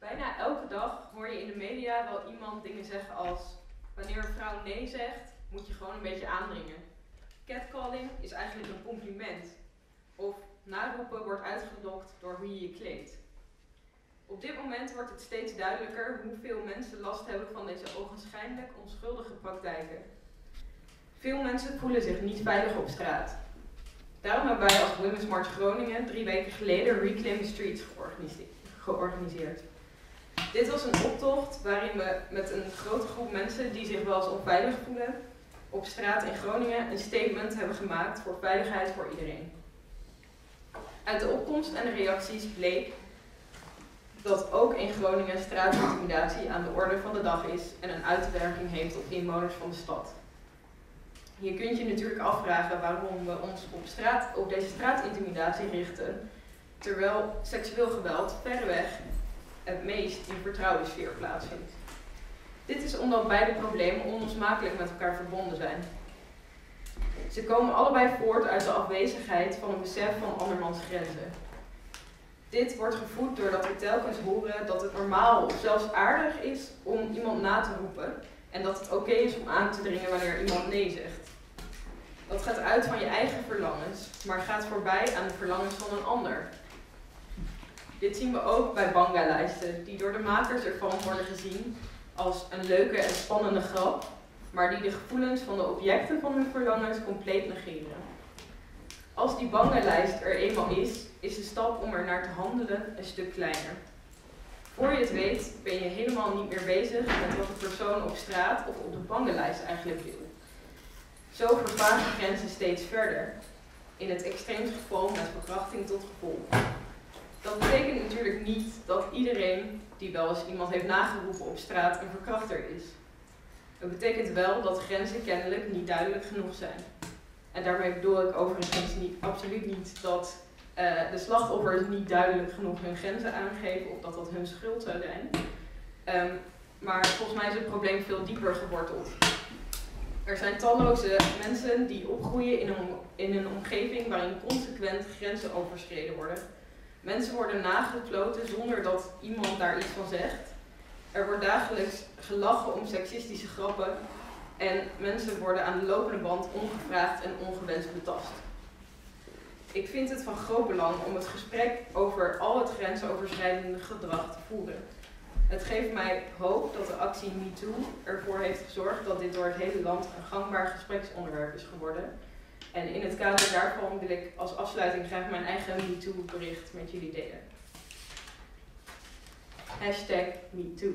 Bijna elke dag hoor je in de media wel iemand dingen zeggen als: wanneer een vrouw nee zegt, moet je gewoon een beetje aandringen. Catcalling is eigenlijk een compliment. Of naroepen wordt uitgelokt door hoe je je kleedt. Op dit moment wordt het steeds duidelijker hoeveel mensen last hebben van deze ogenschijnlijk onschuldige praktijken. Veel mensen voelen zich niet veilig op straat. Daarom hebben wij als Women's March Groningen 3 weken geleden Reclaim the Streets georganiseerd. Dit was een optocht waarin we met een grote groep mensen die zich wel eens onveilig voelen op straat in Groningen een statement hebben gemaakt voor veiligheid voor iedereen. Uit de opkomst en de reacties bleek dat ook in Groningen straatintimidatie aan de orde van de dag is en een uitwerking heeft op inwoners van de stad. Je kunt je natuurlijk afvragen waarom we ons op deze straatintimidatie richten, terwijl seksueel geweld verreweg het meest in vertrouwde sfeer plaatsvindt. Dit is omdat beide problemen onlosmakelijk met elkaar verbonden zijn. Ze komen allebei voort uit de afwezigheid van een besef van andermans grenzen. Dit wordt gevoed doordat we telkens horen dat het normaal of zelfs aardig is om iemand na te roepen en dat het oké is om aan te dringen wanneer iemand nee zegt. Dat gaat uit van je eigen verlangens, maar gaat voorbij aan de verlangens van een ander. Dit zien we ook bij banga-lijsten, die door de makers ervan worden gezien als een leuke en spannende grap, maar die de gevoelens van de objecten van hun verlangens compleet negeren. Als die banga-lijst er eenmaal is de stap om er naar te handelen een stuk kleiner. Voor je het weet ben je helemaal niet meer bezig met wat de persoon op straat of op de banga-lijst eigenlijk wil. Zo vervagen grenzen steeds verder, in het extreemste geval met verkrachting tot gevolg. Dat betekent natuurlijk niet dat iedereen die wel eens iemand heeft nageroepen op straat een verkrachter is. Het betekent wel dat grenzen kennelijk niet duidelijk genoeg zijn. En daarmee bedoel ik overigens absoluut niet dat de slachtoffers niet duidelijk genoeg hun grenzen aangeven of dat hun schuld zou zijn. Maar volgens mij is het probleem veel dieper geworteld. Er zijn talloze mensen die opgroeien in een omgeving waarin consequent grenzen overschreden worden. Mensen worden nagefloten zonder dat iemand daar iets van zegt. Er wordt dagelijks gelachen om seksistische grappen en mensen worden aan de lopende band ongevraagd en ongewenst betast. Ik vind het van groot belang om het gesprek over al het grensoverschrijdende gedrag te voeren. Het geeft mij hoop dat de actie MeToo ervoor heeft gezorgd dat dit door het hele land een gangbaar gespreksonderwerp is geworden. En in het kader daarvan wil ik als afsluiting graag mijn eigen MeToo-bericht met jullie delen. #MeToo.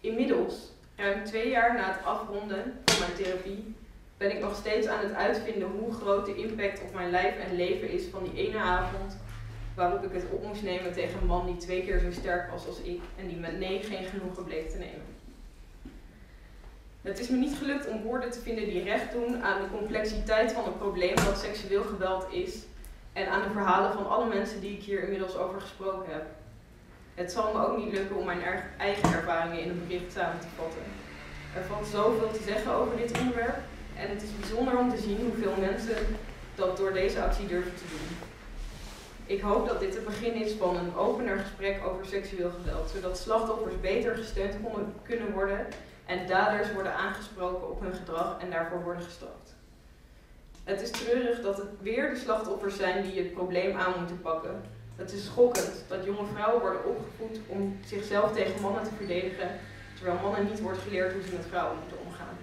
Inmiddels, ruim 2 jaar na het afronden van mijn therapie, ben ik nog steeds aan het uitvinden hoe groot de impact op mijn lijf en leven is van die ene avond waarop ik het op moest nemen tegen een man die 2 keer zo sterk was als ik en die met nee geen genoegen bleek te nemen. Het is me niet gelukt om woorden te vinden die recht doen aan de complexiteit van het probleem dat seksueel geweld is en aan de verhalen van alle mensen die ik hier inmiddels over gesproken heb. Het zal me ook niet lukken om mijn eigen ervaringen in een bericht samen te vatten. Er valt zoveel te zeggen over dit onderwerp en het is bijzonder om te zien hoeveel mensen dat door deze actie durven te doen. Ik hoop dat dit het begin is van een opener gesprek over seksueel geweld, zodat slachtoffers beter gesteund kunnen worden en daders worden aangesproken op hun gedrag en daarvoor worden gestraft. Het is treurig dat het weer de slachtoffers zijn die het probleem aan moeten pakken. Het is schokkend dat jonge vrouwen worden opgevoed om zichzelf tegen mannen te verdedigen, terwijl mannen niet wordt geleerd hoe ze met vrouwen moeten omgaan.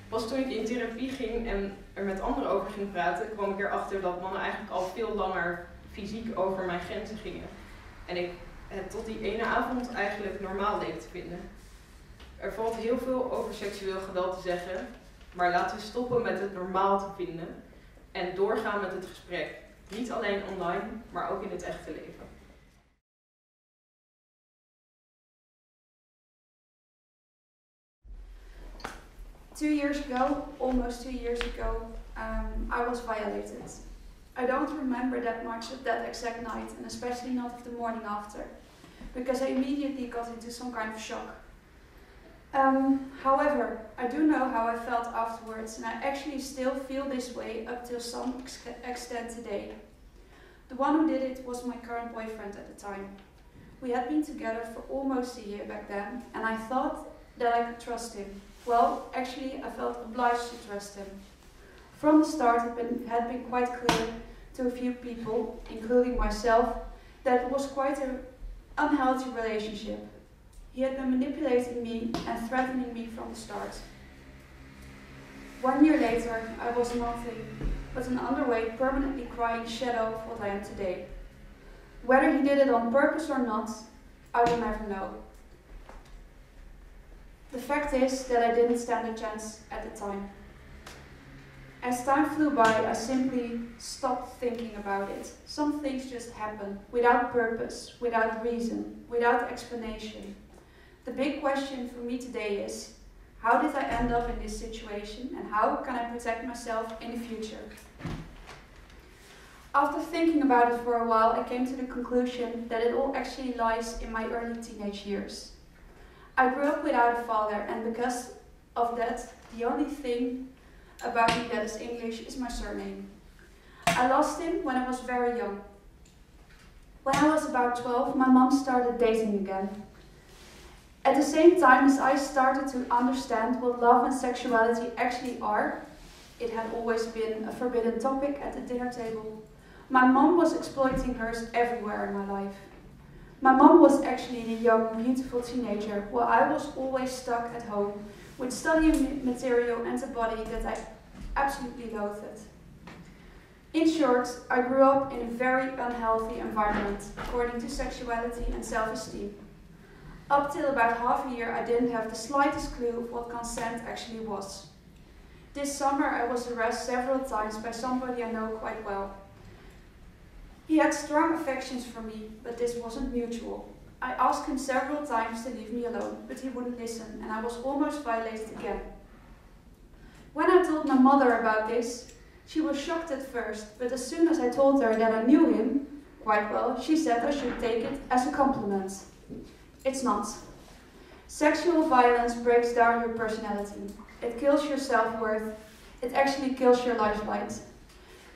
Pas toen ik in therapie ging en er met anderen over ging praten, kwam ik erachter dat mannen eigenlijk al veel langer fysiek over mijn grenzen gingen. En ik het tot die ene avond eigenlijk normaal leek te vinden. Er valt heel veel over seksueel geweld te zeggen, maar laten we stoppen met het normaal te vinden en doorgaan met het gesprek. Niet alleen online, maar ook in het echte leven. Almost two years ago, I was violated. I don't remember that much of that exact night, and especially not of the morning after, because I immediately got into some kind of shock. However, I do know how I felt afterwards, and I actually still feel this way up till some extent today. The one who did it was my current boyfriend at the time. We had been together for almost a year back then, and I thought that I could trust him. Well, actually, I felt obliged to trust him. From the start, it had been quite clear to a few people, including myself, that it was quite an unhealthy relationship. He had been manipulating me and threatening me from the start. 1 year later, I was nothing but an underweight, permanently crying shadow of what I am today. Whether he did it on purpose or not, I will never know. The fact is that I didn't stand a chance at the time. As time flew by, I simply stopped thinking about it. Some things just happen, without purpose, without reason, without explanation. The big question for me today is, how did I end up in this situation, and how can I protect myself in the future? After thinking about it for a while, I came to the conclusion that it all actually lies in my early teenage years. I grew up without a father, and because of that, the only thing about me that is English is my surname. I lost him when I was very young. When I was about 12, my mom started dating again. At the same time as I started to understand what love and sexuality actually are, it had always been a forbidden topic at the dinner table. My mom was exploiting hers everywhere in my life. My mom was actually the young, beautiful teenager, while I was always stuck at home with studying material and a body that I absolutely loathed. In short, I grew up in a very unhealthy environment, according to sexuality and self-esteem. Up till about half a year, I didn't have the slightest clue of what consent actually was. This summer, I was harassed several times by somebody I know quite well. He had strong affections for me, but this wasn't mutual. I asked him several times to leave me alone, but he wouldn't listen, and I was almost violated again. When I told my mother about this, she was shocked at first, but as soon as I told her that I knew him quite well, she said I should take it as a compliment. It's not. Sexual violence breaks down your personality. It kills your self-worth. It actually kills your lifeline.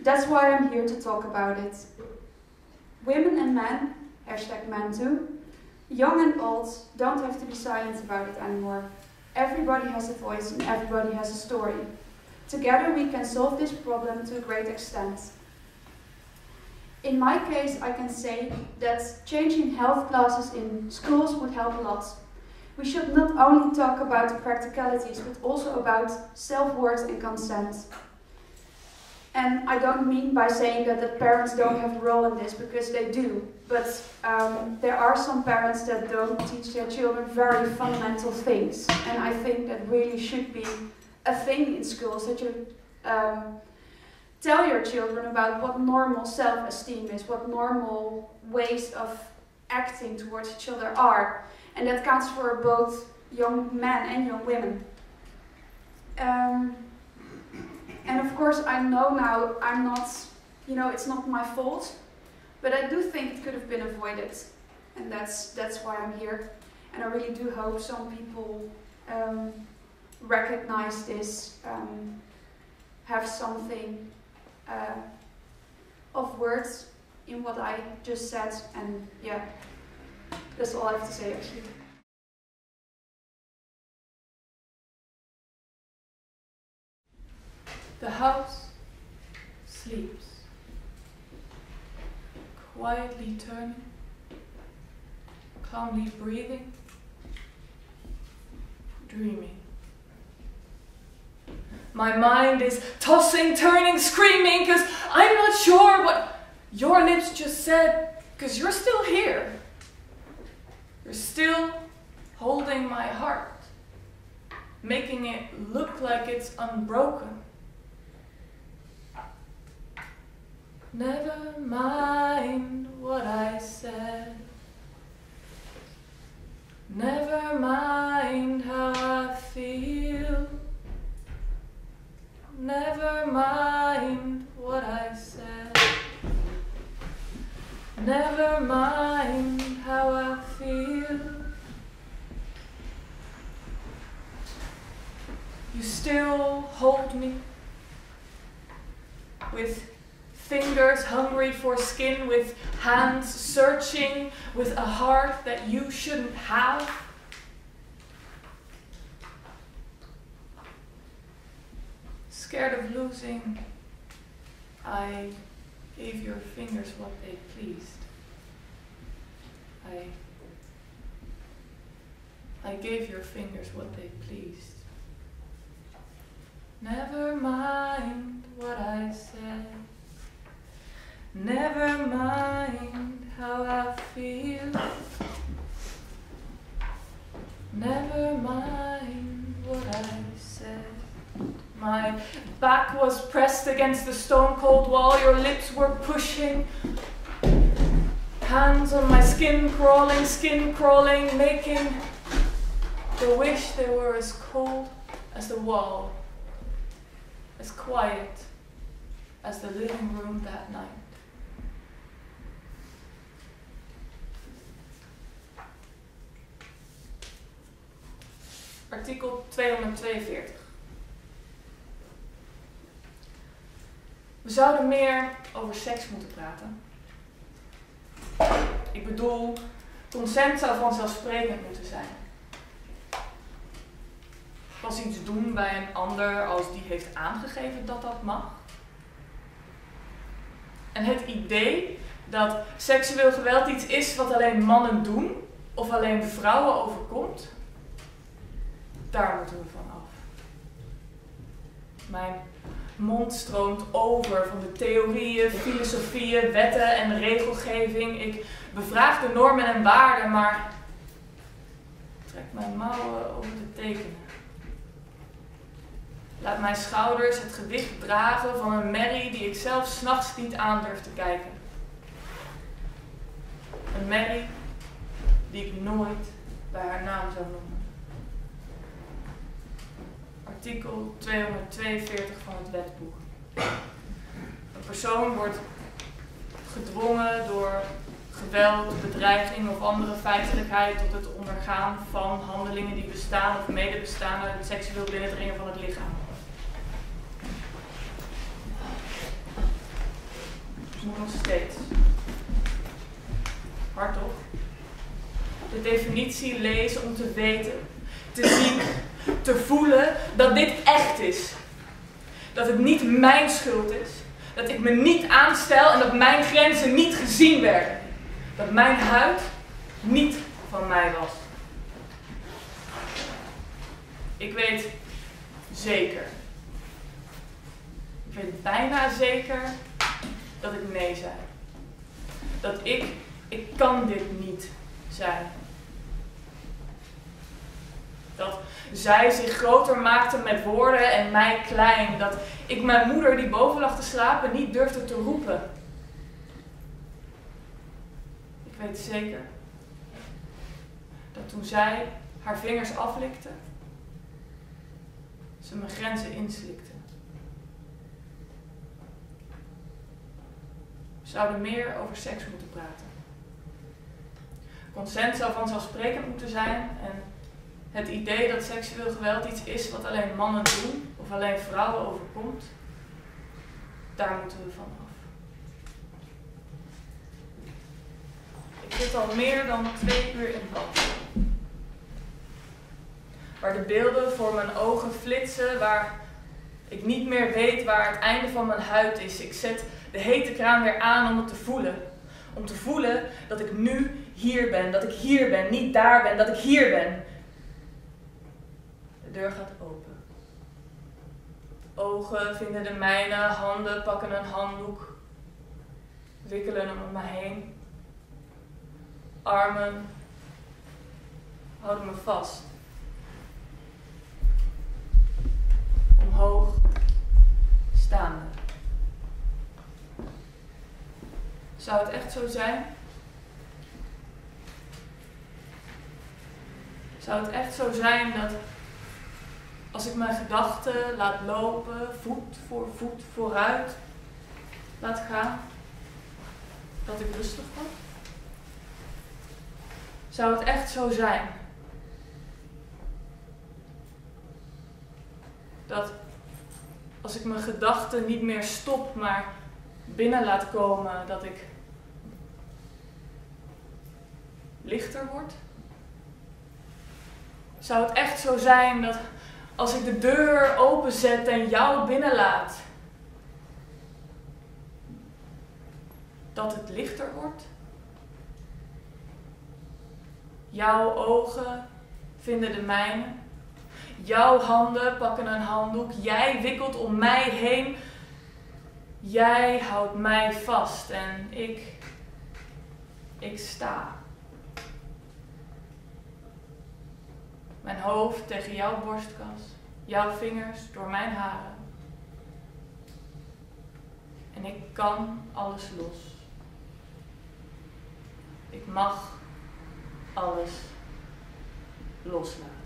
That's why I'm here to talk about it. Women and men, #men too, young and old, don't have to be silent about it anymore. Everybody has a voice and everybody has a story. Together we can solve this problem to a great extent. In my case, I can say that changing health classes in schools would help a lot. We should not only talk about the practicalities, but also about self-worth and consent. And I don't mean by saying that the parents don't have a role in this, because they do. But there are some parents that don't teach their children very fundamental things. And I think that really should be a thing in schools, that you tell your children about what normal self-esteem is, what normal ways of acting towards each other are. And that counts for both young men and young women. And of course, I know now I'm not, it's not my fault, but I do think it could have been avoided. And that's why I'm here. And I really do hope some people recognize this, have something of words in what I just said. And yeah, that's all I have to say actually. The house sleeps, quietly turning, calmly breathing, dreaming. My mind is tossing, turning, screaming, because I'm not sure what your lips just said, because you're still here. You're still holding my heart, making it look like it's unbroken. Never mind what I said. Never mind how I feel. Never mind what I said. Never mind how I feel. You still hold me with fingers hungry for skin, with hands searching with a heart that you shouldn't have. Scared of losing, I gave your fingers what they pleased. I gave your fingers what they pleased. Never mind what I said. Never mind how I feel. Never mind what I said. My back was pressed against the stone-cold wall. Your lips were pushing. Hands on my skin crawling, making the wish they were as cold as the wall, as quiet as the living room that night. Artikel 242. We zouden meer over seks moeten praten. Ik bedoel, consent zou vanzelfsprekend moeten zijn. Pas iets doen bij een ander als die heeft aangegeven dat dat mag. En het idee dat seksueel geweld iets is wat alleen mannen doen of alleen vrouwen overkomt, daar moeten we van af. Mijn mond stroomt over van de theorieën, filosofieën, wetten en regelgeving. Ik bevraag de normen en waarden, maar trek mijn mouwen over de tekenen. Laat mijn schouders het gewicht dragen van een merrie die ik zelf 's nachts niet aandurf te kijken. Een merrie die ik nooit bij haar naam zou noemen. Artikel 242 van het wetboek. Een persoon wordt gedwongen door geweld, bedreiging of andere feitelijkheid tot het ondergaan van handelingen die bestaan of mede bestaan uit het seksueel binnendringen van het lichaam. Dus moet nog steeds. Hardop. De definitie lezen om te weten, te zien, te voelen dat dit echt is. Dat het niet mijn schuld is. Dat ik me niet aanstel en dat mijn grenzen niet gezien werden. Dat mijn huid niet van mij was. Ik weet zeker. Ik weet bijna zeker dat ik nee zei. Dat ik kan dit niet zijn. Dat zij zich groter maakte met woorden en mij klein. Dat ik mijn moeder die boven lag te slapen niet durfde te roepen. Ik weet zeker dat toen zij haar vingers aflikte, ze mijn grenzen inslikte. We zouden meer over seks moeten praten. Consent zou vanzelfsprekend moeten zijn en het idee dat seksueel geweld iets is wat alleen mannen doen of alleen vrouwen overkomt, daar moeten we van af. Ik zit al meer dan 2 uur in bad. Waar de beelden voor mijn ogen flitsen, waar ik niet meer weet waar het einde van mijn huid is. Ik zet de hete kraan weer aan om het te voelen. Om te voelen dat ik nu hier ben, dat ik hier ben, niet daar ben, dat ik hier ben. De deur gaat open. Ogen vinden de mijne, handen pakken een handdoek, wikkelen hem om me heen. Armen houden me vast. Omhoog, staande. Zou het echt zo zijn? Zou het echt zo zijn dat als ik mijn gedachten laat lopen, voet voor voet vooruit laat gaan, dat ik rustig word? Zou het echt zo zijn dat als ik mijn gedachten niet meer stop, maar binnen laat komen, dat ik lichter wordt? Zou het echt zo zijn dat als ik de deur openzet en jou binnenlaat, dat het lichter wordt? Jouw ogen vinden de mijne. Jouw handen pakken een handdoek. Jij wikkelt om mij heen. Jij houdt mij vast en ik sta. Mijn hoofd tegen jouw borstkas. Jouw vingers door mijn haren. En ik kan alles los. Ik mag alles loslaten.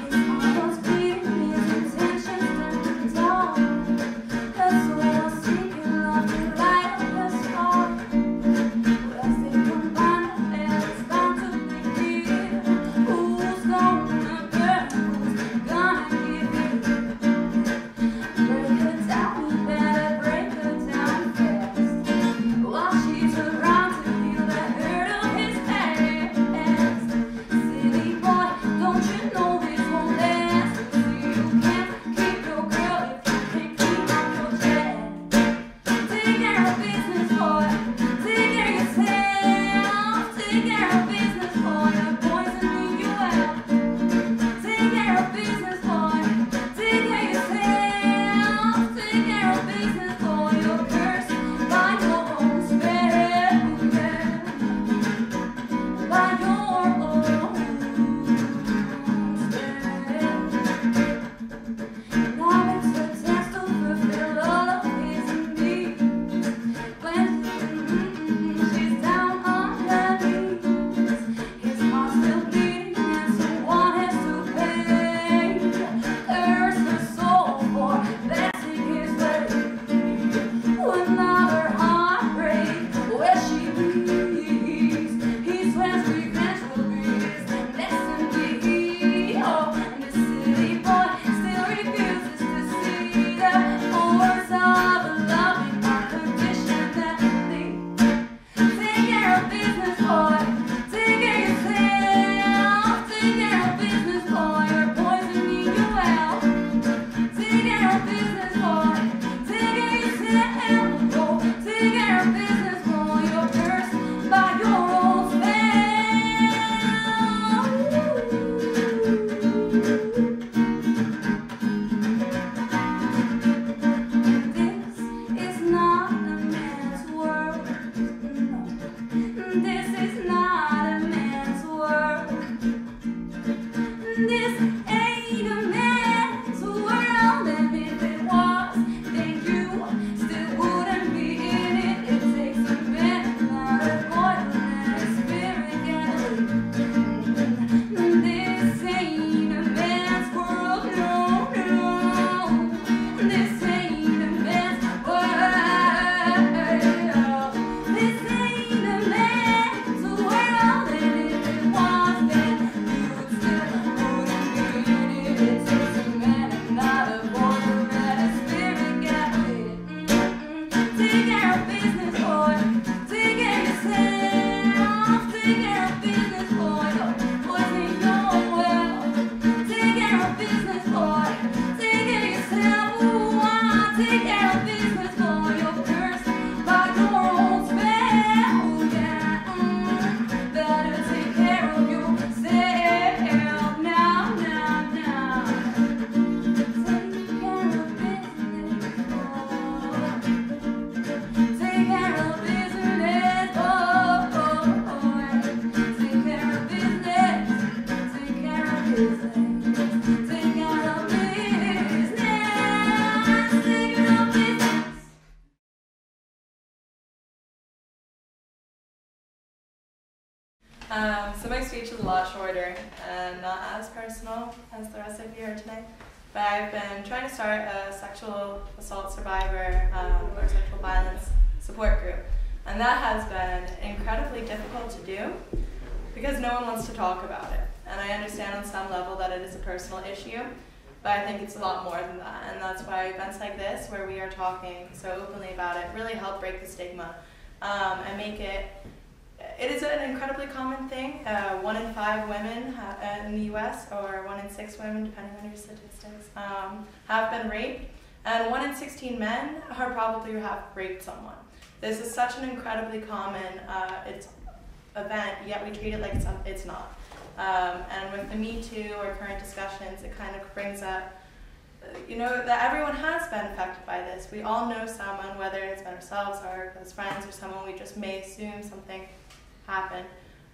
It's almost clear his intentions don't So my speech is a lot shorter and not as personal as the rest of you here today. But I've been trying to start a sexual assault survivor or sexual violence support group. And that has been incredibly difficult to do because no one wants to talk about it. And I understand on some level that it is a personal issue, but I think it's a lot more than that. And that's why events like this, where we are talking so openly about it, really help break the stigma and make it is an incredibly common thing. 1 in 5 women in the US, or 1 in 6 women, depending on your statistics, have been raped. And 1 in 16 men are probably have raped someone. This is such an incredibly common event, yet we treat it like it's not. And with the Me Too or current discussions, it kind of brings up, that everyone has been affected by this. We all know someone, whether it's been ourselves or our close friends or someone we just may assume something happened,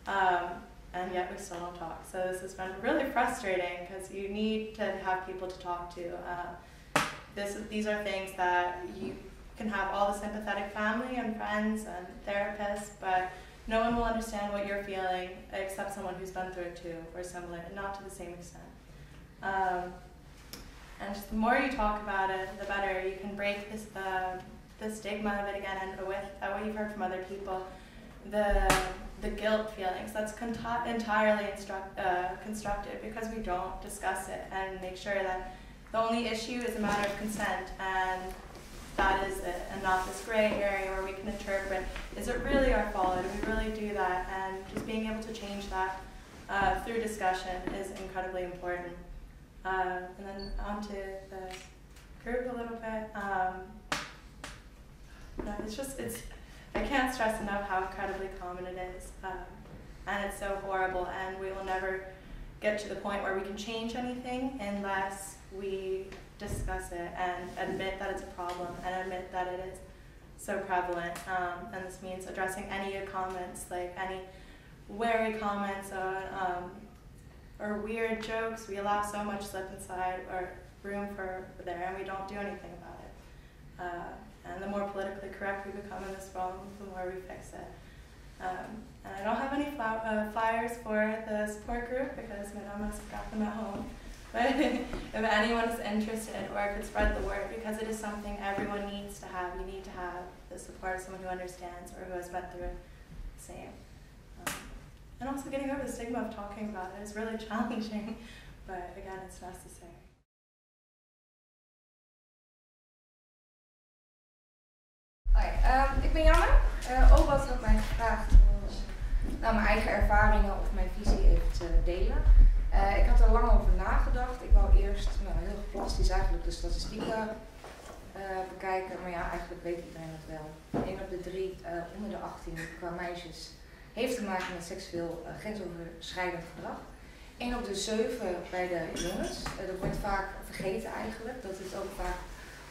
and yet we still don't talk. So this has been really frustrating because you need to have people to talk to. These are things that you can have all the sympathetic family and friends and therapists, but no one will understand what you're feeling except someone who's been through it too, or similar, not to the same extent. And just the more you talk about it, the better you can break the stigma of it again, and with what you've heard from other people, the guilt feelings. That's entirely constructive because we don't discuss it and make sure that the only issue is a matter of consent, and that is it, and not this gray area where we can interpret, is it really our fault? Do we really do that? And just being able to change that through discussion is incredibly important. And then on to the group a little bit. I can't stress enough how incredibly common it is, and it's so horrible, and we will never get to the point where we can change anything unless we discuss it and admit that it's a problem and admit that it is so prevalent. And this means addressing any comments, like any wary comments or weird jokes. We allow so much slip inside or room for there, and we don't do anything about it. And the more politically correct we become in this world, the more we fix it. And I don't have any flyers for the support group because my mom has got them at home. But if anyone is interested or could spread the word, because it is something everyone needs to have. You need to have the support of someone who understands or who has been through it the same. And also getting over the stigma of talking about it is really challenging, but again, it's necessary. Hoi, ik ben Janne. Obed had mij gevraagd om mijn eigen ervaringen of mijn visie even te delen. Ik had er lang over nagedacht. Ik wou eerst heel plastisch eigenlijk de statistieken bekijken, maar ja, eigenlijk weet iedereen het wel. 1 op de 3 onder de 18 qua meisjes heeft te maken met seksueel grensoverschrijdend gedrag. 1 op de 7 bij de jongens. Dat wordt vaak vergeten eigenlijk, dat het ook vaak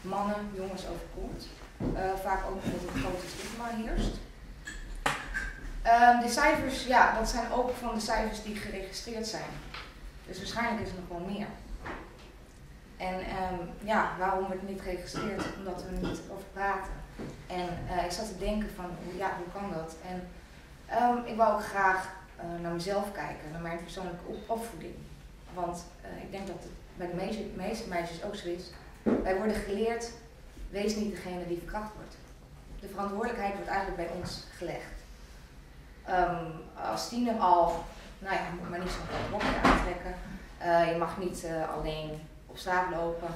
mannen, jongens overkomt. Vaak ook omdat een grote stigma heerst. De cijfers, ja, dat zijn ook van de cijfers die geregistreerd zijn. Dus waarschijnlijk is er nog wel meer. En waarom wordt het niet geregistreerd? Omdat we er niet over praten. En ik zat te denken van, ja, hoe kan dat? En ik wou ook graag naar mezelf kijken, naar mijn persoonlijke opvoeding. Want ik denk dat het bij de meeste meisjes ook zo is. Wij worden geleerd, wees niet degene die verkracht wordt. De verantwoordelijkheid wordt eigenlijk bij ons gelegd. Als tiener al, nou ja, je moet maar niet zo'n groot rokje aantrekken. Je mag niet alleen op straat lopen.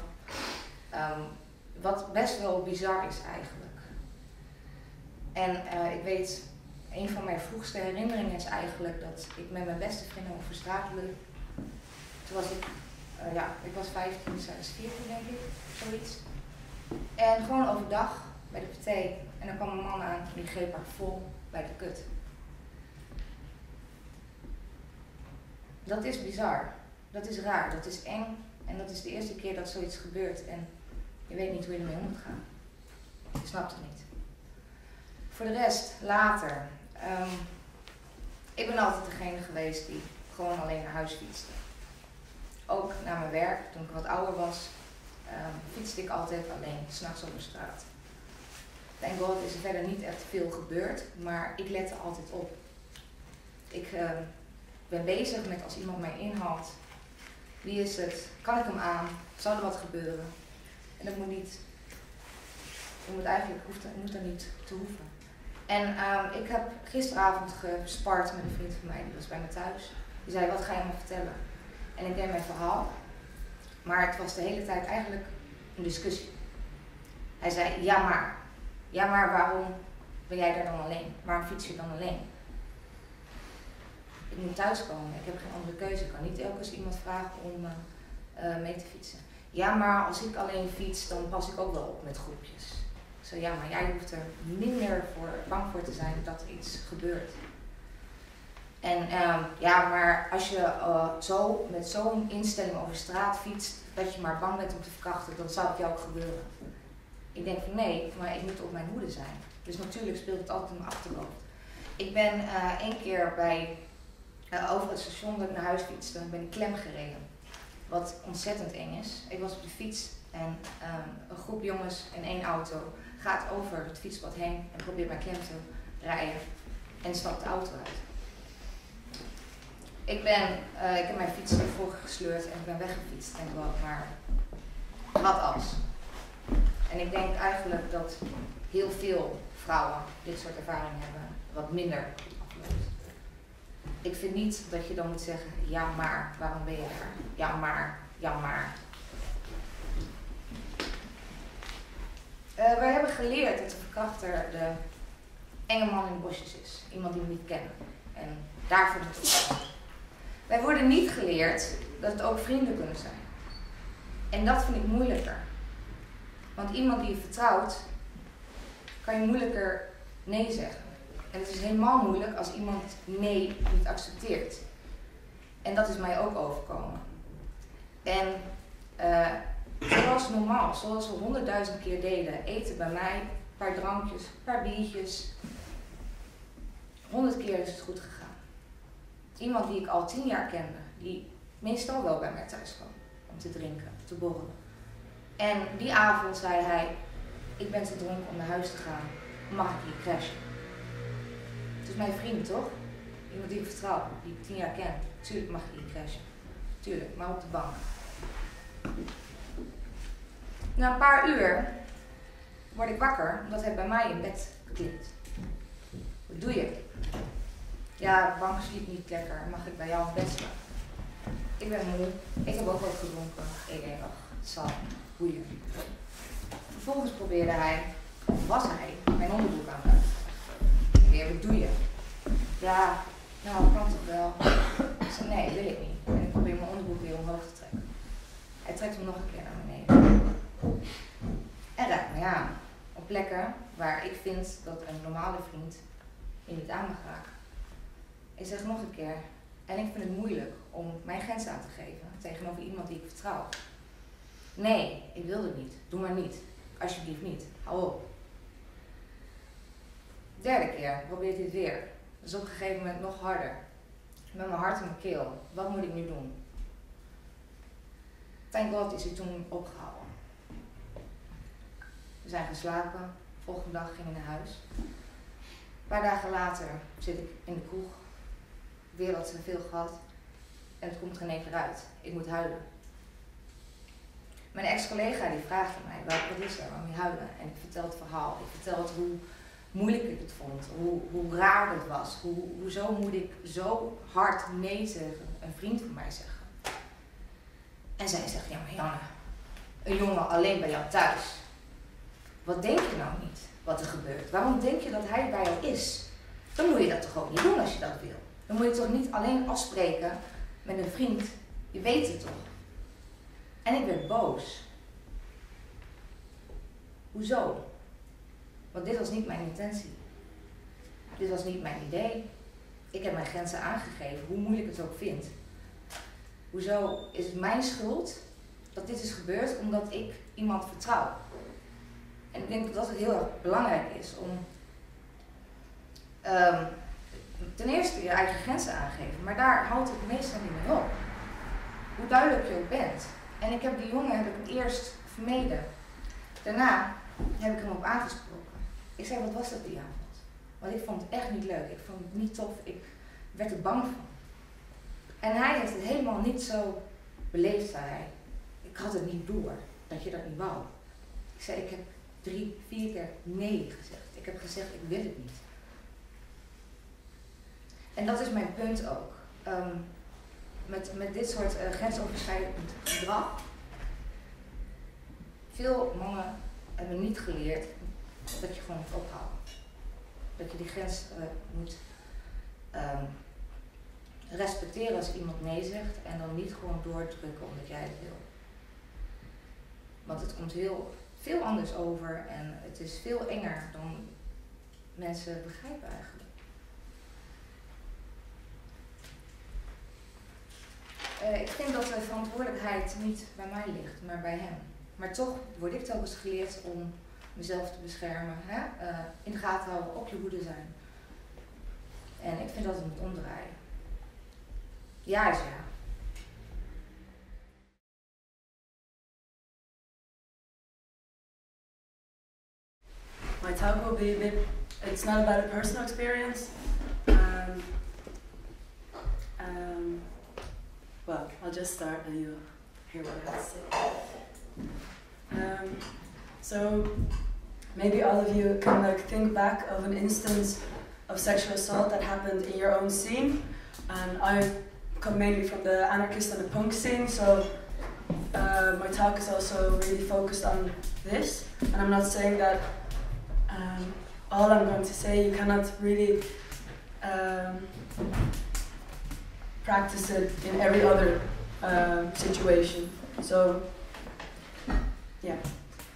Wat best wel bizar is eigenlijk. En ik weet, een van mijn vroegste herinneringen is eigenlijk dat ik met mijn beste vrienden over straat liep. Toen was ik was 15, zij was 14 denk ik, zoiets. En gewoon overdag bij de paté. En dan kwam een man aan, die greep haar vol bij de kut. Dat is bizar. Dat is raar, dat is eng. En dat is de eerste keer dat zoiets gebeurt. En je weet niet hoe je ermee om moet gaan. Je snapt het niet. Voor de rest, later. Ik ben altijd degene geweest die gewoon alleen naar huis fietste. Ook naar mijn werk, toen ik wat ouder was, fietste ik altijd alleen, 's nachts over straat. Thank God is er verder niet echt veel gebeurd, maar ik lette altijd op. Ik ben bezig met als iemand mij inhaalt. Wie is het? Kan ik hem aan? Zou er wat gebeuren? En dat moet niet. Moet er niet te hoeven. En ik heb gisteravond gespart met een vriend van mij, die was bij me thuis. Die zei, wat ga je me vertellen? En ik deed mijn verhaal. Maar het was de hele tijd eigenlijk een discussie. Hij zei, ja maar waarom ben jij daar dan alleen? Waarom fiets je dan alleen? Ik moet thuiskomen, ik heb geen andere keuze. Ik kan niet elke keer iemand vragen om mee te fietsen. Ja, maar als ik alleen fiets, dan pas ik ook wel op met groepjes. Ik zei, ja, maar jij hoeft er minder bang voor te zijn dat er iets gebeurt. En ja, maar als je met zo'n instelling over straat fietst, dat je maar bang bent om te verkrachten, dan zou het jou ook gebeuren. Ik denk van nee, maar ik moet op mijn hoede zijn. Dus natuurlijk speelt het altijd in mijn achterhoofd. Ik ben 1 keer over het station dat ik naar huis fietste, ben ik klem gereden. Wat ontzettend eng is. Ik was op de fiets en een groep jongens in 1 auto gaat over het fietspad heen en probeert mij klem te rijden en stapt de auto uit. Ik heb mijn fiets ervoor gesleurd en ik ben weggefietst. Ik denk wel, maar wat als? En ik denk eigenlijk dat heel veel vrouwen dit soort ervaringen hebben, wat minder afloopt. Ik vind niet dat je dan moet zeggen, ja maar, waarom ben je daar? Ja maar. Wij hebben geleerd dat de verkrachter de enge man in de bosjes is. Iemand die we niet kennen. En daarvoor moeten we gaan. Wij worden niet geleerd dat het ook vrienden kunnen zijn. En dat vind ik moeilijker. Want iemand die je vertrouwt, kan je moeilijker nee zeggen. En het is helemaal moeilijk als iemand nee niet accepteert. En dat is mij ook overkomen. En zoals normaal, zoals we 100.000 keer deden, eten bij mij, een paar drankjes, een paar biertjes. 100 keer is het goed gegaan. Iemand die ik al 10 jaar kende, die meestal wel bij mij thuis kwam om te drinken, te borrelen. En die avond zei hij, ik ben te dronken om naar huis te gaan, mag ik hier crashen? Het is mijn vriend, toch? Iemand die ik vertrouw, die ik 10 jaar ken. Tuurlijk mag je hier crashen. Tuurlijk, maar op de bank. Na een paar uur word ik wakker, omdat hij bij mij in bed klimt. Wat doe je? Ja, de bank sliep niet lekker. Mag ik bij jou in bed slaan? Ik ben moe. Ik heb ook wat gedronken. Ik denk, ach, het zal. Boeien. Vervolgens probeerde hij, of was hij, mijn onderbroek aan te trekken. Weer, wat doe je? Ja, nou, dat kan toch wel. Ik zei, nee, wil ik niet. En ik probeer mijn onderbroek weer omhoog te trekken. Hij trekt hem nog een keer naar beneden. En raakt mij aan. Op plekken waar ik vind dat een normale vriend je niet aan mag raken. Ik zeg nog een keer. En ik vind het moeilijk om mijn grenzen aan te geven tegenover iemand die ik vertrouw. Nee, ik wil het niet. Doe maar niet. Alsjeblieft niet. Hou op. 3e keer probeert hij het weer. Dus op een gegeven moment nog harder. Met mijn hart in mijn keel. Wat moet ik nu doen? Thank God is hij toen opgehouden. We zijn geslapen. Volgende dag ging ik naar huis. Een paar dagen later zit ik in de kroeg. Weer wat te veel gehad. En het komt er in één keer uit. Ik moet huilen. Mijn ex-collega die vraagt aan mij, wat is er, waarom je huilen? En ik vertel het verhaal. Ik vertel het hoe moeilijk ik het vond. Hoe raar het was. Hoezo moet ik zo hard nee tegen een vriend van mij zeggen? En zij zegt, ja maar Janne, een jongen alleen bij jou thuis. Wat denk je nou niet wat er gebeurt? Waarom denk je dat hij bij jou is? Dan moet je dat toch ook niet doen als je dat wil. Dan moet je toch niet alleen afspreken met een vriend. Je weet het toch? En ik werd boos. Hoezo? Want dit was niet mijn intentie. Dit was niet mijn idee. Ik heb mijn grenzen aangegeven, hoe moeilijk ik het ook vind. Hoezo is het mijn schuld dat dit is gebeurd omdat ik iemand vertrouw? En ik denk dat het heel erg belangrijk is om ten eerste je eigen grenzen aangeven, maar daar houdt het meestal niet meer op. Hoe duidelijk je ook bent. En ik heb die jongen eerst vermeden. Daarna heb ik hem op aangesproken. Ik zei, wat was dat die avond? Want ik vond het echt niet leuk. Ik vond het niet tof. Ik werd er bang van. En hij heeft het helemaal niet zo beleefd, zei hij. Ik had het niet door dat je dat niet wou. Ik zei, ik heb 3, 4 keer nee gezegd. Ik heb gezegd, ik wil het niet. En dat is mijn punt ook. Met dit soort grensoverschrijdend gedrag. Veel mannen hebben niet geleerd dat je gewoon moet ophouden. Dat je die grens moet respecteren als iemand nee zegt en dan niet gewoon doordrukken omdat jij het wil. Want het komt veel anders over en het is veel enger dan mensen begrijpen eigenlijk. Ik vind dat de verantwoordelijkheid niet bij mij ligt, maar bij hem. Maar toch word ik telkens geleerd om mezelf te beschermen, hè? In de gaten houden, op je hoede zijn. En ik vind dat het moet omdraaien. Ja is ja. My talk will be a bit, it's not about a personal experience. Well, I'll just start and you'll hear what I have to say. So maybe all of you can think back of an instance of sexual assault that happened in your own scene. And I come mainly from the anarchist and the punk scene, so my talk is also really focused on this. And I'm not saying that all I'm going to say you cannot really practice it in every other situation. So, yeah.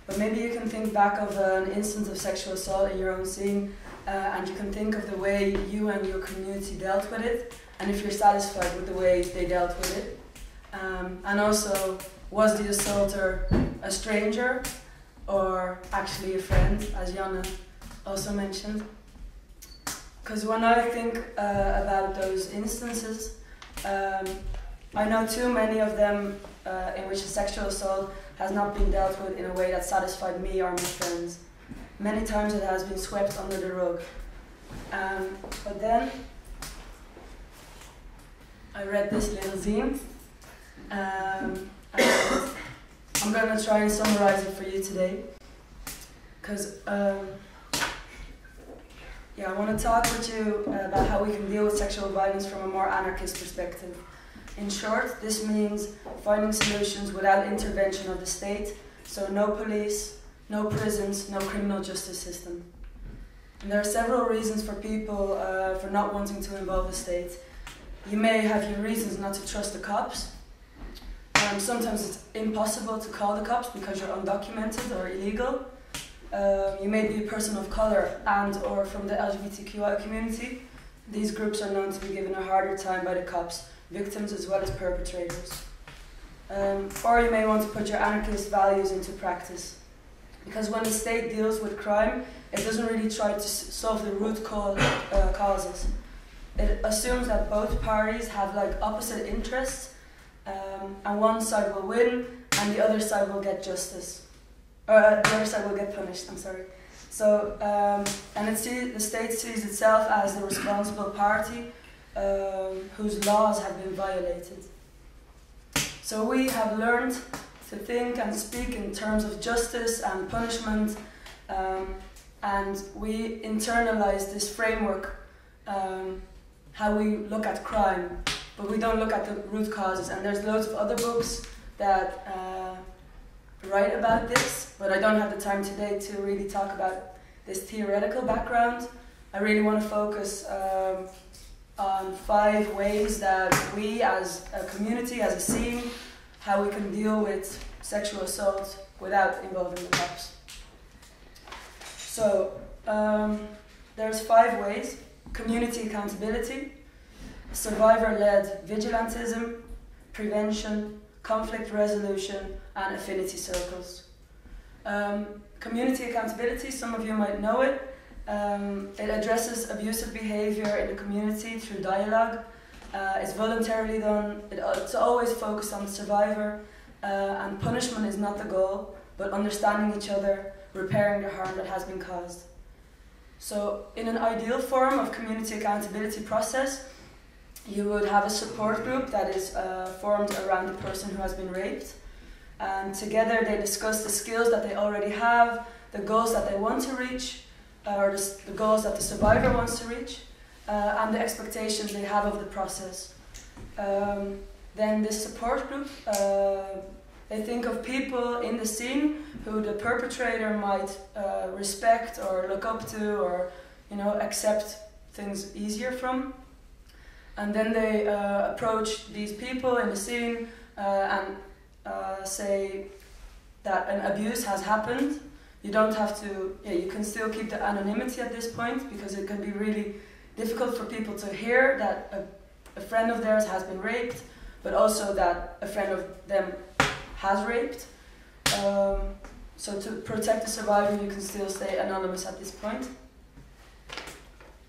But maybe you can think back of an instance of sexual assault in your own scene, and you can think of the way you and your community dealt with it, and if you're satisfied with the way they dealt with it. And also, was the assaulter a stranger or actually a friend, as Janne also mentioned? Because when I think about those instances, I know too many of them in which a sexual assault has not been dealt with in a way that satisfied me or my friends. Many times it has been swept under the rug. But then I read this little zine, and I'm going to try and summarize it for you today. Because I want to talk with you about how we can deal with sexual violence from a more anarchist perspective. In short, this means finding solutions without intervention of the state, so no police, no prisons, no criminal justice system. And there are several reasons for people for not wanting to involve the state. You may have your reasons not to trust the cops. Sometimes it's impossible to call the cops because you're undocumented or illegal. You may be a person of color and or from the LGBTQI community. These groups are known to be given a harder time by the cops, victims as well as perpetrators. Or you may want to put your anarchist values into practice. Because when the state deals with crime, it doesn't really try to solve the root causes. It assumes that both parties have opposite interests, and one side will win and the other side will get justice. Or the other side will get punished, I'm sorry. So, and the state sees itself as the responsible party whose laws have been violated. So we have learned to think and speak in terms of justice and punishment, and we internalize this framework, how we look at crime, but we don't look at the root causes. And there's loads of other books that write about this, but I don't have the time today to really talk about this theoretical background. I really want to focus on 5 ways that we as a community, as a scene, how we can deal with sexual assault without involving the cops. So, there's 5 ways: community accountability, survivor-led vigilantism, prevention, conflict resolution, and affinity circles. Community accountability, some of you might know it. It addresses abusive behavior in the community through dialogue. It's voluntarily done. It's always focused on the survivor, and punishment is not the goal, but understanding each other, repairing the harm that has been caused. So in an ideal form of community accountability process, you would have a support group that is formed around the person who has been raped. And together they discuss the skills that they already have, the goals that they want to reach, or the goals that the survivor wants to reach, and the expectations they have of the process. Then this support group, they think of people in the scene who the perpetrator might respect or look up to, or accept things easier from. And then they approach these people in the scene and say that an abuse has happened. You don't have to, you can still keep the anonymity at this point, because it can be really difficult for people to hear that a friend of theirs has been raped, but also that a friend of them has raped. So to protect the survivor, you can still stay anonymous at this point.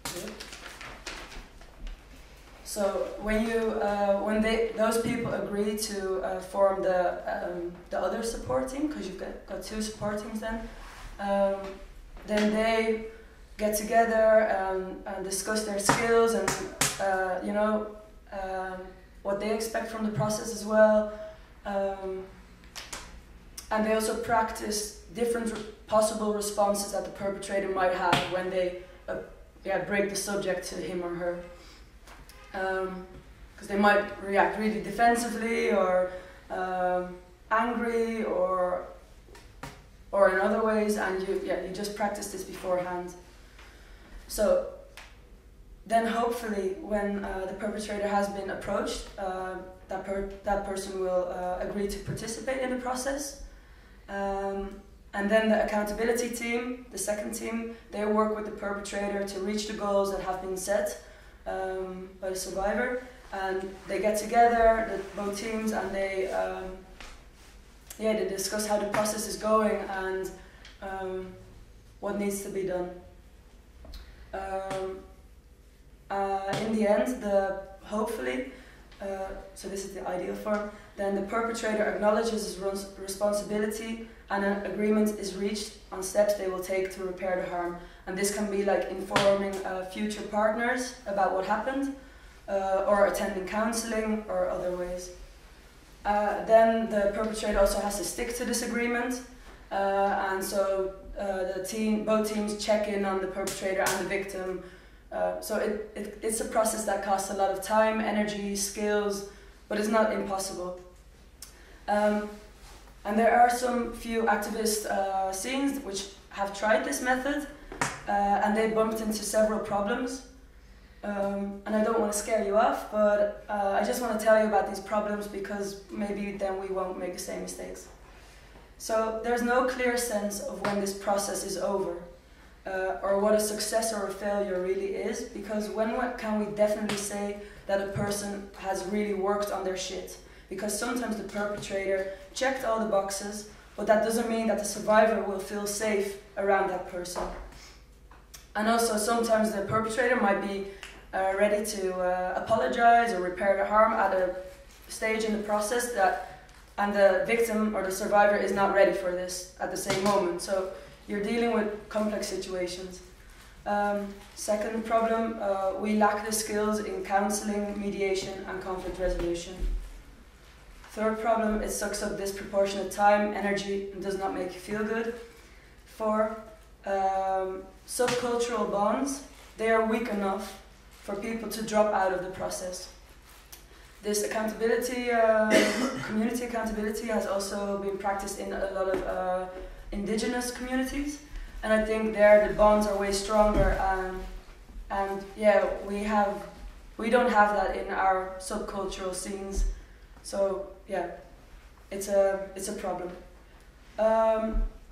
Good. So when those people agree to form the other support team, because you've got two support teams then they get together and discuss their skills and what they expect from the process as well. And they also practice different possible responses that the perpetrator might have when they break the subject to him or her. Because they might react really defensively or angry or in other ways, and you just practice this beforehand. So then hopefully when the perpetrator has been approached, that person will agree to participate in the process. And then the accountability team, the second team, they work with the perpetrator to reach the goals that have been set by the survivor, and they get together, both teams, and they discuss how the process is going and what needs to be done. In the end, hopefully, so this is the ideal form, then the perpetrator acknowledges his responsibility and an agreement is reached on steps they will take to repair the harm. And this can be like informing future partners about what happened, or attending counseling or other ways. Then the perpetrator also has to stick to this agreement, and so both teams check in on the perpetrator and the victim. So it's a process that costs a lot of time, energy, skills, but it's not impossible. And there are some few activist scenes which have tried this method, and they bumped into several problems. And I don't want to scare you off, but I just want to tell you about these problems because maybe then we won't make the same mistakes. So there's no clear sense of when this process is over, or what a success or a failure really is, because when can we definitely say that a person has really worked on their shit? Because sometimes the perpetrator checked all the boxes, but that doesn't mean that the survivor will feel safe around that person. And also sometimes the perpetrator might be ready to apologize or repair the harm at a stage in the process and the victim or the survivor is not ready for this at the same moment. So you're dealing with complex situations. Second problem, we lack the skills in counseling, mediation and conflict resolution. Third problem, it sucks up disproportionate time, energy, and does not make you feel good. 4, subcultural bonds, they are weak enough for people to drop out of the process. This accountability, community accountability, has also been practiced in a lot of indigenous communities, and I think there the bonds are way stronger, and yeah, we don't have that in our subcultural scenes, so yeah, it's a problem.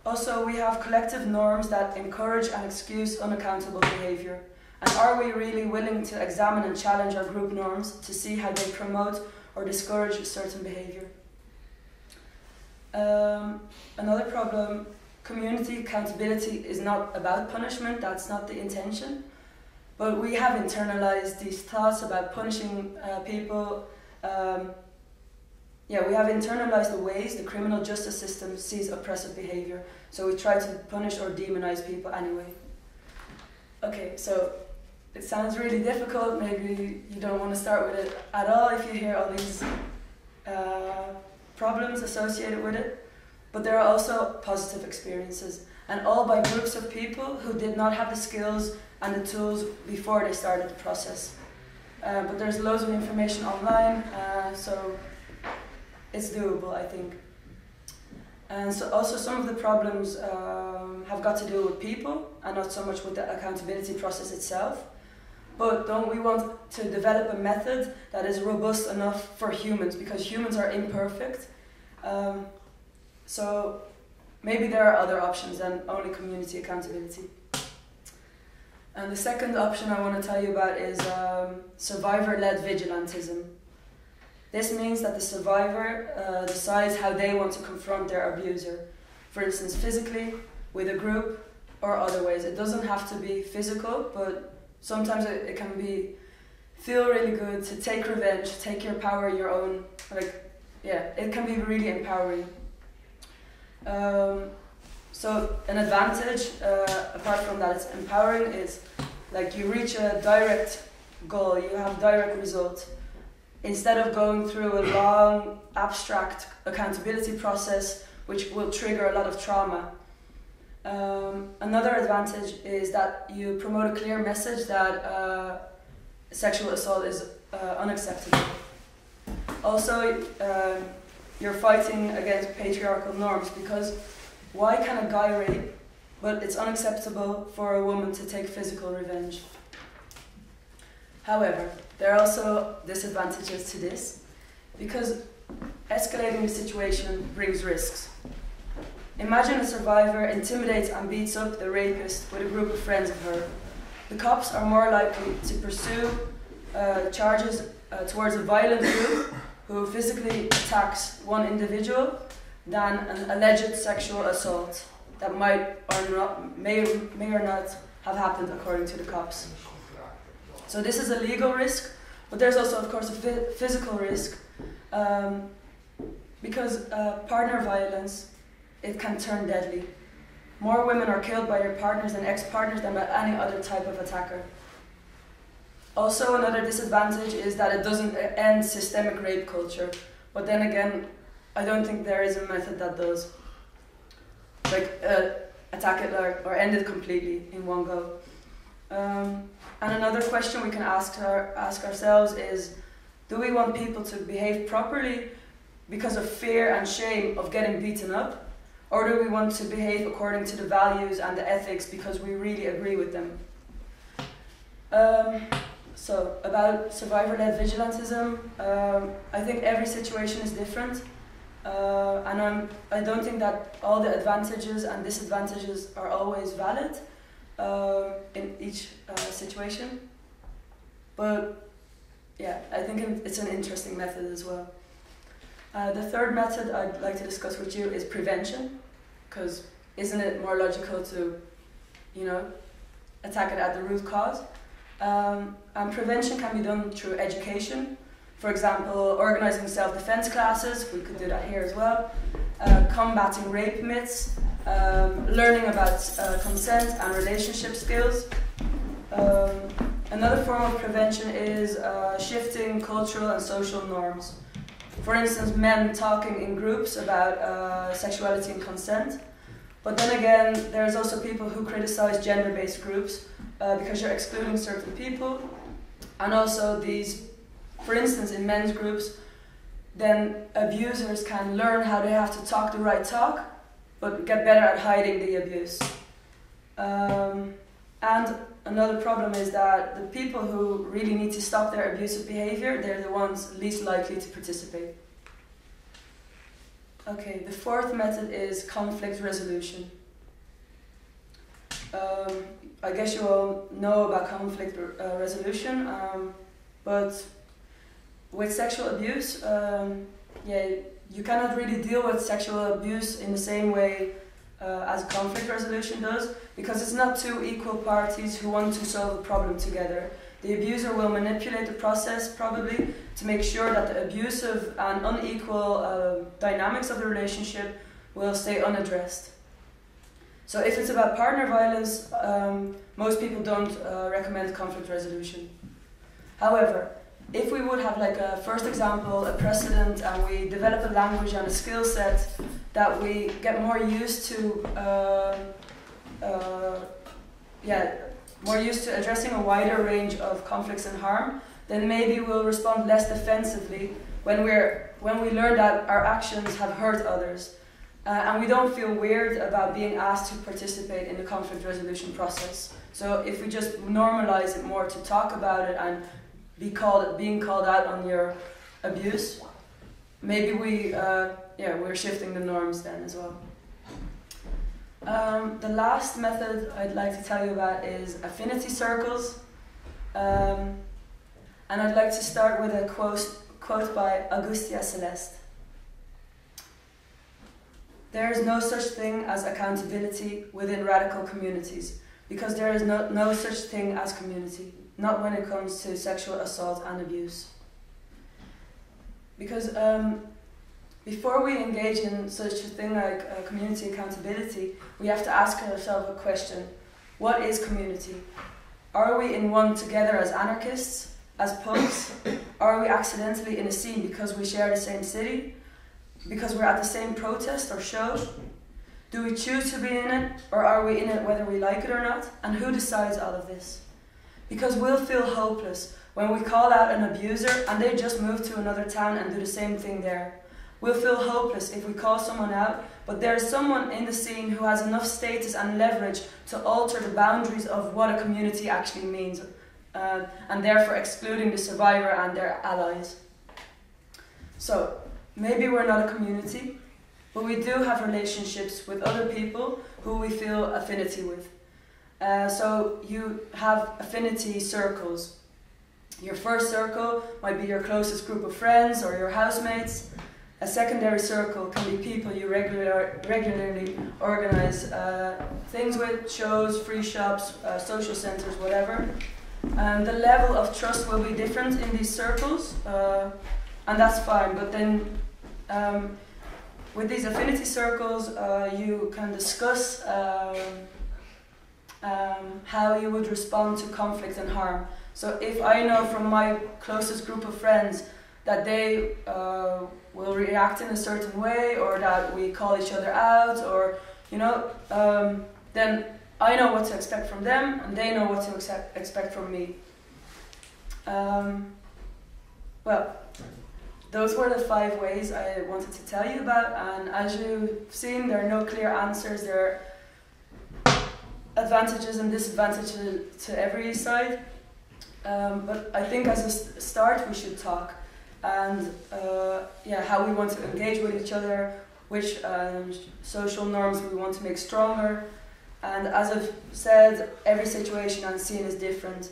Also, we have collective norms that encourage and excuse unaccountable behavior. And are we really willing to examine and challenge our group norms to see how they promote or discourage a certain behavior? Another problem, community accountability is not about punishment, that's not the intention. But we have internalized these thoughts about punishing people. We have internalized the ways the criminal justice system sees oppressive behavior. So we try to punish or demonize people anyway. Okay, so it sounds really difficult. Maybe you don't want to start with it at all if you hear all these problems associated with it. But there are also positive experiences, and all by groups of people who did not have the skills and the tools before they started the process. But there's loads of information online, so it's doable, I think. And so also some of the problems have got to do with people and not so much with the accountability process itself. But don't we want to develop a method that is robust enough for humans, because humans are imperfect. So maybe there are other options than only community accountability. And the second option I want to tell you about is survivor-led vigilantism. This means that the survivor decides how they want to confront their abuser. For instance, physically, with a group, or other ways. It doesn't have to be physical, but sometimes it can feel really good to take revenge, take your power your own. It can be really empowering. So an advantage, apart from that it's empowering, is like you reach a direct goal, you have direct result. Instead of going through a long, abstract accountability process, which will trigger a lot of trauma. Another advantage is that you promote a clear message that sexual assault is unacceptable. Also, you're fighting against patriarchal norms, because why can a guy rape, but it's unacceptable for a woman to take physical revenge? However, there are also disadvantages to this, because escalating the situation brings risks. Imagine a survivor intimidates and beats up the rapist with a group of friends of her. The cops are more likely to pursue charges towards a violent group who physically attacks one individual than an alleged sexual assault that may or not have happened according to the cops. So this is a legal risk, but there's also, of course, a physical risk, because partner violence, it can turn deadly. More women are killed by their partners and ex-partners than by any other type of attacker. Also, another disadvantage is that it doesn't end systemic rape culture. But then again, I don't think there is a method that does. Attack it or end it completely in one go. And another question we can ask ourselves is, do we want people to behave properly because of fear and shame of getting beaten up? Or do we want to behave according to the values and the ethics because we really agree with them? So, about survivor-led vigilantism, I think every situation is different. And I don't think that all the advantages and disadvantages are always valid in each situation. But yeah, I think it's an interesting method as well. The third method I'd like to discuss with you is prevention, because isn't it more logical to, attack it at the root cause? And prevention can be done through education. For example, organizing self-defense classes, we could do that here as well. Combating rape myths, learning about consent and relationship skills. Another form of prevention is shifting cultural and social norms. For instance, men talking in groups about sexuality and consent. But then again, there's also people who criticize gender-based groups because you're excluding certain people. And also these, for instance, in men's groups, then abusers can learn how they have to talk the right talk, but get better at hiding the abuse. And another problem is that the people who really need to stop their abusive behavior, they're the ones least likely to participate. Okay, the fourth method is conflict resolution. I guess you all know about conflict resolution, but with sexual abuse, you cannot really deal with sexual abuse in the same way as conflict resolution does, because it's not two equal parties who want to solve the problem together. The abuser will manipulate the process, probably, to make sure that the abusive and unequal dynamics of the relationship will stay unaddressed. So if it's about partner violence, most people don't recommend conflict resolution. However, if we would have like a first example, a precedent, and we develop a language and a skill set that we get more used to, more used to addressing a wider range of conflicts and harm, then maybe we'll respond less defensively when we learn that our actions have hurt others. And we don't feel weird about being asked to participate in the conflict resolution process. So if we just normalize it more to talk about it and being called out on your abuse, maybe we're shifting the norms then as well. The last method I'd like to tell you about is affinity circles. And I'd like to start with a quote by Augustia Celeste. There is no such thing as accountability within radical communities, because there is no such thing as community, not when it comes to sexual assault and abuse. Because before we engage in such a thing like community accountability, we have to ask ourselves a question. What is community? Are we in one together as anarchists, as punks? Are we accidentally in a scene because we share the same city? Because we're at the same protest or show? Do we choose to be in it, or are we in it whether we like it or not? And who decides all of this? Because we'll feel hopeless when we call out an abuser and they just move to another town and do the same thing there. We'll feel hopeless if we call someone out, but there's someone in the scene who has enough status and leverage to alter the boundaries of what a community actually means, and therefore excluding the survivor and their allies. So, maybe we're not a community, but we do have relationships with other people who we feel affinity with. So you have affinity circles. Your first circle might be your closest group of friends or your housemates. A secondary circle can be people you regularly organize things with, shows, free shops, social centers, whatever. The level of trust will be different in these circles, and that's fine, but then with these affinity circles, you can discuss how you would respond to conflict and harm. So if I know from my closest group of friends that they will react in a certain way, or that we call each other out, or then I know what to expect from them, and they know what to expect from me. Well, those were the 5 ways I wanted to tell you about, and as you've seen, there are no clear answers. There are advantages and disadvantages to every side, but I think as a start we should talk, and how we want to engage with each other, which social norms we want to make stronger, and as I've said, every situation and scene is different.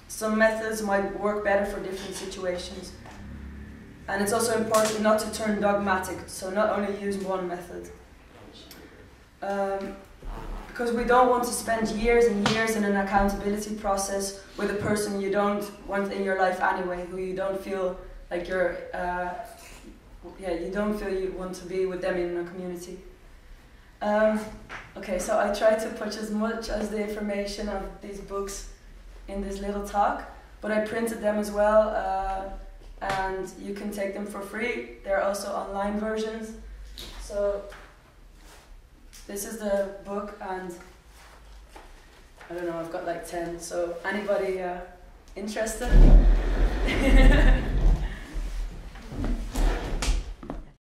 Some methods might work better for different situations. And it's also important not to turn dogmatic, so not only use one method. Because we don't want to spend years and years in an accountability process with a person you don't want in your life anyway, who you don't feel like you don't feel you want to be with them in a community. Okay, so I tried to put as much as the information of these books in this little talk, but I printed them as well, and you can take them for free. There are also online versions. So this is the book, and I don't know, I've got like 10, so anybody interested?